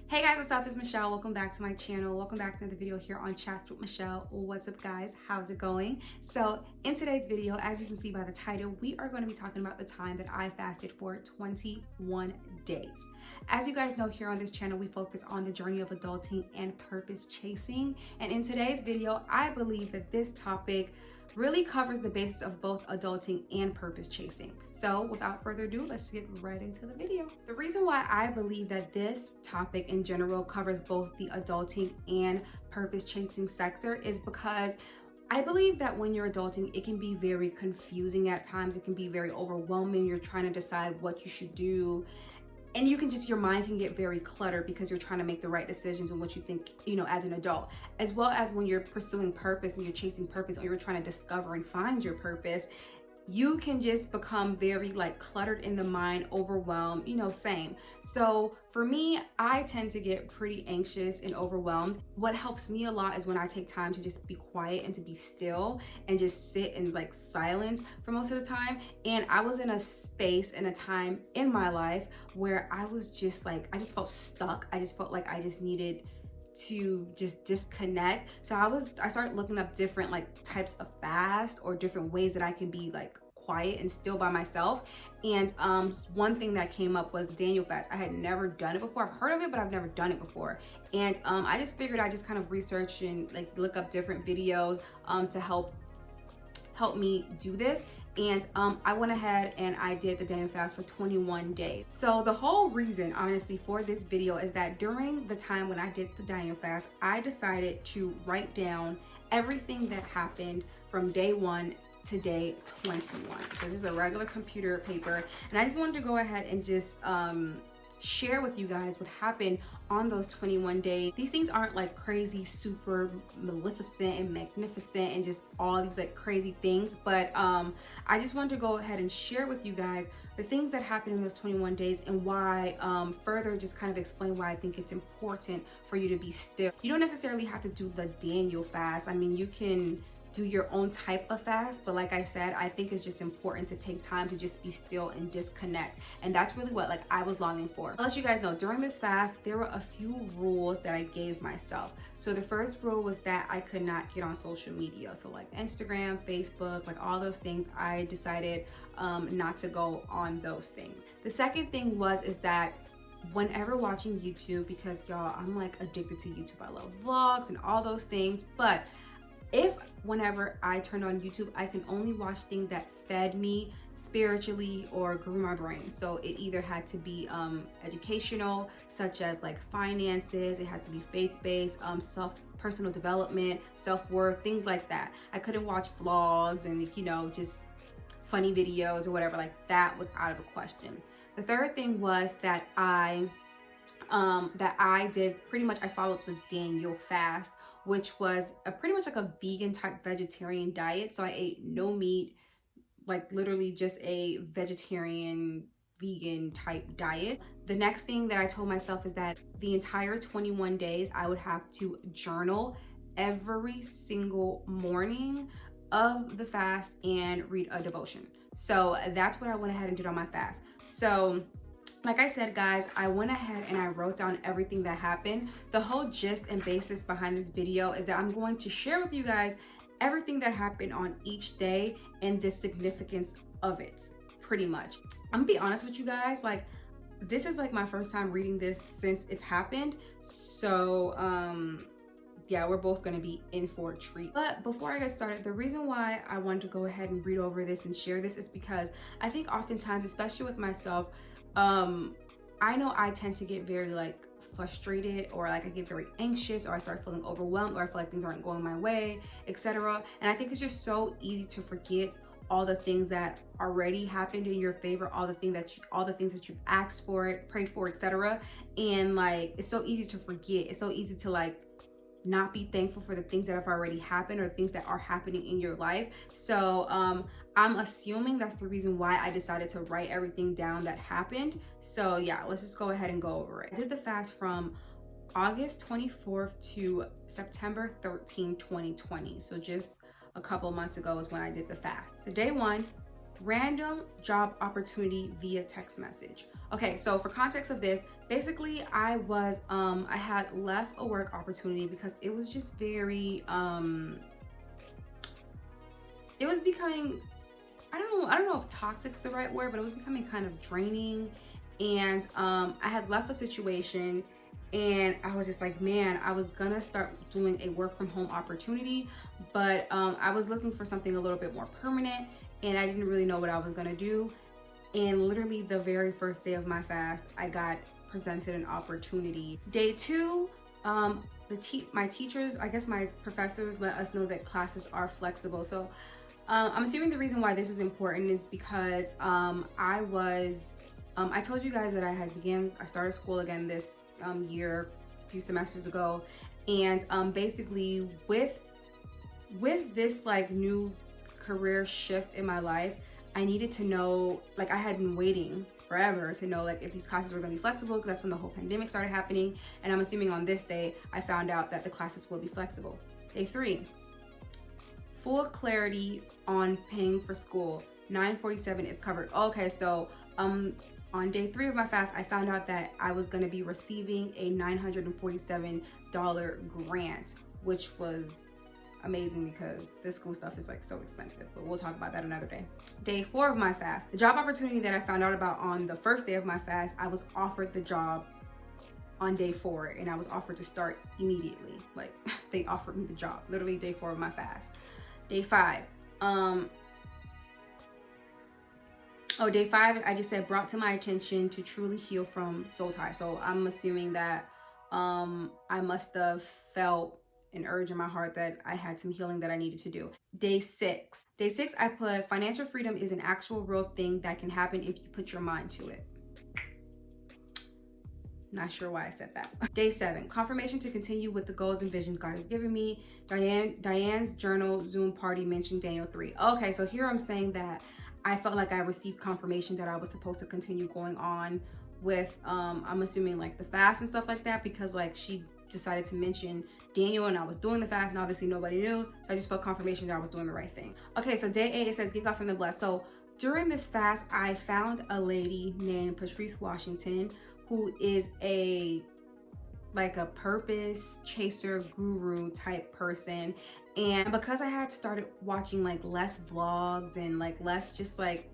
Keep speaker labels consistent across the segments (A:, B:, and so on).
A: Hey guys, what's up? It's Michelle. Welcome back to my channel. Welcome back to another video here on Chats with Michelle. What's up guys? How's it going? So in today's video, as you can see by the title, we are going to be talking about the time that I fasted for 21 days. As you guys know, here on this channel, we focus on the journey of adulting and purpose chasing. And in today's video, I believe that this topic really covers the basis of both adulting and purpose chasing. So without further ado, let's get right into the video. The reason why I believe that this topic in general covers both the adulting and purpose chasing sector is because I believe that when you're adulting, it can be very confusing at times. It can be very overwhelming. You're trying to decide what you should do. And you can just, your mind can get very cluttered because you're trying to make the right decisions on what you think, as an adult. As well as when you're pursuing purpose and you're chasing purpose, or you're trying to discover and find your purpose, you can just become very cluttered in the mind, overwhelmed, same. So for me, I tend to get pretty anxious and overwhelmed. What helps me a lot is when I take time to just be quiet and to be still and just sit in silence for most of the time. And I was in a space and a time in my life where I was just I just felt stuck. I just felt like I just needed to just disconnect. So I started looking up different types of fast or different ways that I can be quiet and still by myself. And one thing that came up was Daniel fast. I had never done it before. I've heard of it, but I've never done it before. And I just figured I just kind of research and look up different videos to help me do this. And I went ahead and I did the Daniel fast for 21 days. So the whole reason, honestly, for this video is that during the time when I did the Daniel fast, I decided to write down everything that happened from day 1 to day 21. So just a regular computer paper. And I just wanted to go ahead and just share with you guys what happened on those 21 days. These things aren't crazy, super maleficent and magnificent and just all these crazy things, but I just wanted to go ahead and share with you guys the things that happened in those 21 days and why further just kind of explain why I think it's important for you to be still. You don't necessarily have to do the Daniel fast. I mean, you can do your own type of fast, but like I said, I think it's just important to take time to just be still and disconnect. And that's really what I was longing for. I'll let you guys know, during this fast, there were a few rules that I gave myself. So the first rule was that I could not get on social media. So Instagram, Facebook, all those things, I decided not to go on those things. The second thing is that whenever watching YouTube, because y'all, I'm addicted to YouTube. I love vlogs and all those things, but whenever I turned on YouTube, I can only watch things that fed me spiritually or grew my brain. So it either had to be educational, such as finances, it had to be faith-based, personal development, self-worth, things like that. I couldn't watch vlogs and just funny videos or whatever. That was out of the question. The third thing was that I did pretty much, I followed the Daniel fast, which was pretty much a vegan type vegetarian diet. So I ate no meat, literally just a vegetarian vegan type diet. The next thing that I told myself is that the entire 21 days I would have to journal every single morning of the fast and read a devotion. So that's what I went ahead and did on my fast. So like I said, guys, I went ahead and I wrote down everything that happened. The whole gist and basis behind this video is that I'm going to share with you guys everything that happened on each day and the significance of it, pretty much. I'm gonna be honest with you guys, this is my first time reading this since it's happened. So yeah, we're both gonna be in for a treat. But before I get started, the reason why I wanted to go ahead and read over this and share this is because I think oftentimes, especially with myself, I know I tend to get very frustrated, or I get very anxious, or I start feeling overwhelmed, or I feel like things aren't going my way, etc. And I think it's just so easy to forget all the things that already happened in your favor, all the things that you've asked for, prayed for, etc. And it's so easy to forget. It's so easy to not be thankful for the things that have already happened or things that are happening in your life. So I'm assuming that's the reason why I decided to write everything down that happened. So yeah, let's just go ahead and go over it. I did the fast from August 24th to September 13, 2020. So just a couple months ago is when I did the fast. So day 1, random job opportunity via text message. Okay, so for context of this, basically I had left a work opportunity because it was just very, it was becoming, I don't know if toxic's the right word, but it was becoming kind of draining. And I had left a situation and I was just like, man, I was gonna start doing a work from home opportunity, but I was looking for something a little bit more permanent and I didn't really know what I was gonna do. And literally the very first day of my fast, I got presented an opportunity. Day 2, my teachers, I guess my professors, let us know that classes are flexible. So I'm assuming the reason why this is important is because I told you guys that I started school again this year, a few semesters ago, and basically with this like new career shift in my life, I needed to know, like I had been waiting forever to know like if these classes were going to be flexible, because that's when the whole pandemic started happening. And I'm assuming on this day I found out that the classes will be flexible. Day 3, full clarity on paying for school. 947 is covered. Okay, so on day 3 of my fast, I found out that I was going to be receiving a $947 grant, which was amazing because this school stuff is like so expensive, but we'll talk about that another day. Day 4 of my fast, the job opportunity that I found out about on the first day of my fast, I was offered the job on day 4 and I was offered to start immediately. Like they offered me the job, literally day 4 of my fast. Day 5, day 5, I just said brought to my attention to truly heal from soul tie. So I'm assuming that I must have felt an urge in my heart that I had some healing that I needed to do. Day 6, I put financial freedom is an actual real thing that can happen if you put your mind to it. Not sure why I said that. Day 7, confirmation to continue with the goals and visions God has given me. Diane's journal Zoom party mentioned Daniel 3. Okay, so here I'm saying that I felt like I received confirmation that I was supposed to continue going on with, I'm assuming like the fast and stuff like that, because like she decided to mention Daniel and I was doing the fast and obviously nobody knew. So I just felt confirmation that I was doing the right thing. Okay, so day 8, it says give God something blessed. So during this fast, I found a lady named Patrice Washington, who is like a purpose chaser guru type person. And because I had started watching like less vlogs and like less just like,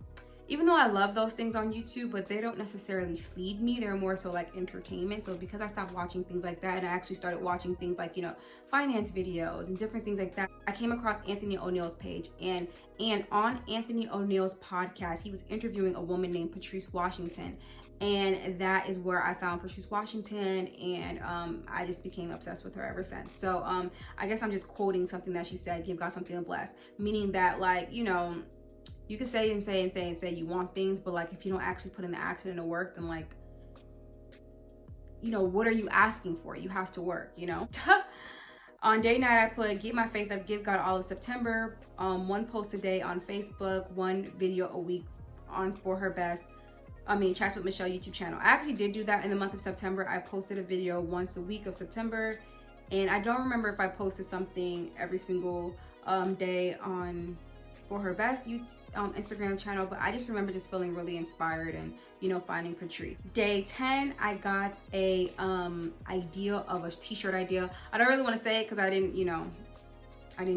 A: even though I love those things on YouTube, but they don't necessarily feed me, they're more so like entertainment. So because I stopped watching things like that and I actually started watching things like, you know, finance videos and different things like that, I came across Anthony O'Neill's page, and on Anthony O'Neill's podcast, he was interviewing a woman named Patrice Washington. And that is where I found Patrice Washington, and I just became obsessed with her ever since. So I guess I'm just quoting something that she said, give God something to bless, meaning that like, you know, you can say and say and say and say you want things, but like if you don't actually put in the action and the work, then like, you know, what are you asking for? You have to work, you know? On day 9, I put get my faith up, give God all of September, 1 post a day on Facebook, 1 video a week on For Her Best, Chats with Michelle YouTube channel. I actually did do that in the month of September. I posted a video once a week of September, and I don't remember if I posted something every single day on For Her Best Instagram channel, but I just remember just feeling really inspired and, you know, finding Patrice. Day 10, I got a idea of a t-shirt idea. I don't really want to say it because I didn't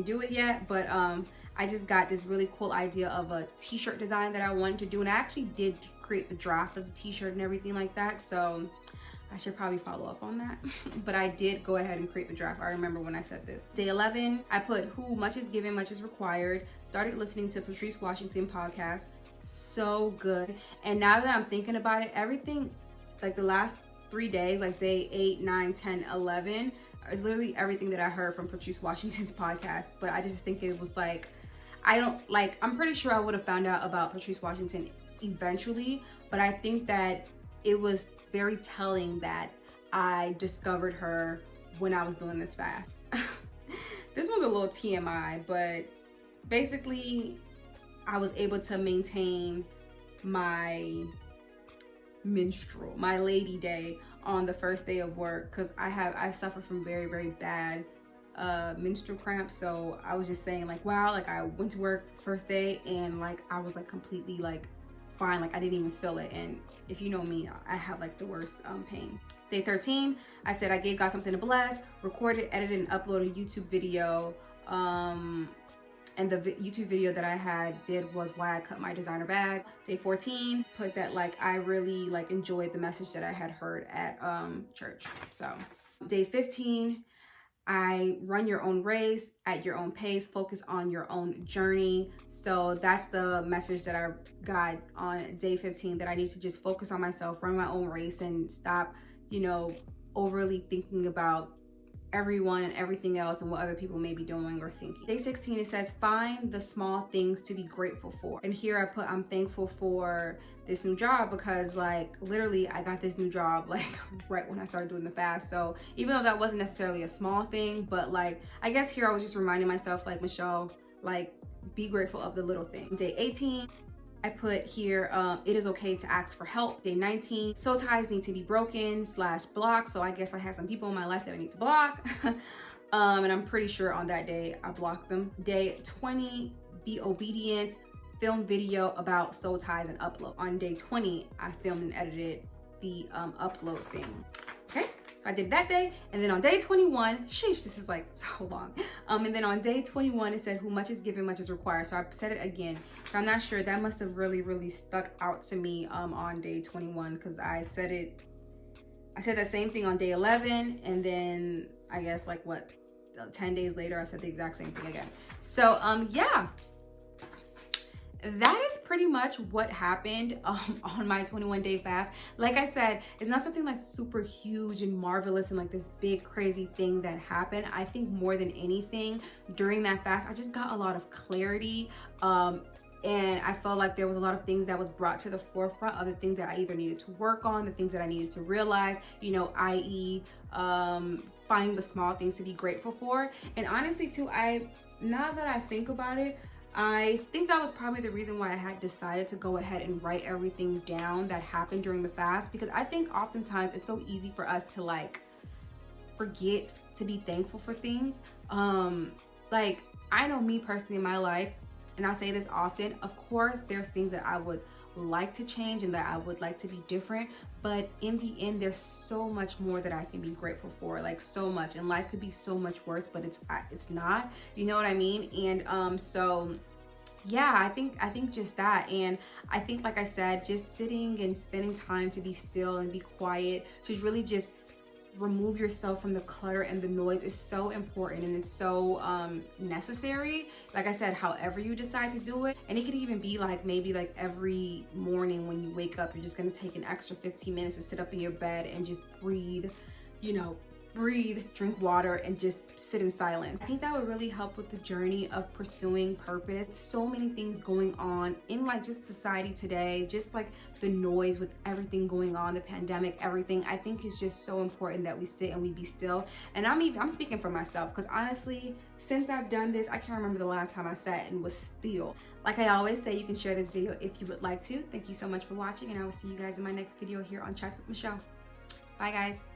A: do it yet, but I just got this really cool idea of a t-shirt design that I wanted to do, and I actually did create the draft of the t-shirt and everything like that, so I should probably follow up on that. But I did go ahead and create the draft. I remember when I said this. Day 11, I put who much is given, much is required. Started listening to Patrice Washington podcast. So good. And now that I'm thinking about it, everything, like the last 3 days, like day 8, 9, 10, 11, is literally everything that I heard from Patrice Washington's podcast. But I just think it was like, I'm pretty sure I would have found out about Patrice Washington eventually, but I think that it was very telling that I discovered her when I was doing this fast. This was a little TMI, but basically I was able to maintain my lady day on the first day of work, because I've suffered from very, very bad menstrual cramps. So I was just saying like, wow, like I went to work first day and like I was like completely like fine, like I didn't even feel it. And if you know me, I have like the worst pain. Day 13, I said I gave God something to bless, recorded, edited, and uploaded a YouTube video. And the YouTube video that I did was why I cut my designer bag. Day 14, put that like I really like enjoyed the message that I had heard at church. So day 15, I run your own race at your own pace, focus on your own journey. So that's the message that I got on day 15, that I need to just focus on myself, run my own race, and stop, you know, overly thinking about everyone and everything else and what other people may be doing or thinking. Day 16, it says, find the small things to be grateful for. And here I put, I'm thankful for this new job, because like literally I got this new job like right when I started doing the fast. So even though that wasn't necessarily a small thing, but like I guess here I was just reminding myself, like, Michelle, like be grateful of the little things. Day 18, I put here, it is okay to ask for help. Day 19, soul ties need to be broken / blocked. So I guess I have some people in my life that I need to block. And I'm pretty sure on that day I blocked them. Day 20, be obedient, film video about soul ties and upload. On day 20, I filmed and edited the upload thing. Okay, so I did that day. And then on day 21, sheesh, this is like so long. And then on day 21, it said, who much is given, much is required. So I said it again. So I'm not sure, that must have really stuck out to me on day 21, because I said that same thing on day 11. And then I guess like what, 10 days later, I said the exact same thing again. So yeah, that is pretty much what happened on my 21-day fast. Like I said, it's not something like super huge and marvelous and like this big crazy thing that happened. I think more than anything during that fast, I just got a lot of clarity, and I felt like there was a lot of things that was brought to the forefront of the things that I either needed to work on, the things that I needed to realize, you know, i.e. finding the small things to be grateful for. And honestly too, now that I think about it, I think that was probably the reason why I had decided to go ahead and write everything down that happened during the fast, because I think oftentimes it's so easy for us to like forget to be thankful for things. Like I know me personally in my life, and I say this often, of course there's things that I would like to change and that I would like to be different, but in the end there's so much more that I can be grateful for, like so much, and life could be so much worse, but it's not, you know what I mean? And so yeah, I think just that. And I think, like I said, just sitting and spending time to be still and be quiet, to really just remove yourself from the clutter and the noise is so important, and it's so necessary. Like I said, however you decide to do it, and it could even be like maybe like every morning when you wake up, you're just gonna take an extra 15 minutes to sit up in your bed and just breathe, you know, drink water, and just sit in silence. I think that would really help with the journey of pursuing purpose. So many things going on in like just society today, just like the noise with everything going on, the pandemic, everything. I think it's just so important that we sit and we be still. And I'm speaking for myself, because honestly, since I've done this, I can't remember the last time I sat and was still. Like I always say, you can share this video if you would like to. Thank you so much for watching, and I will see you guys in my next video here on Chats with Michelle. Bye guys.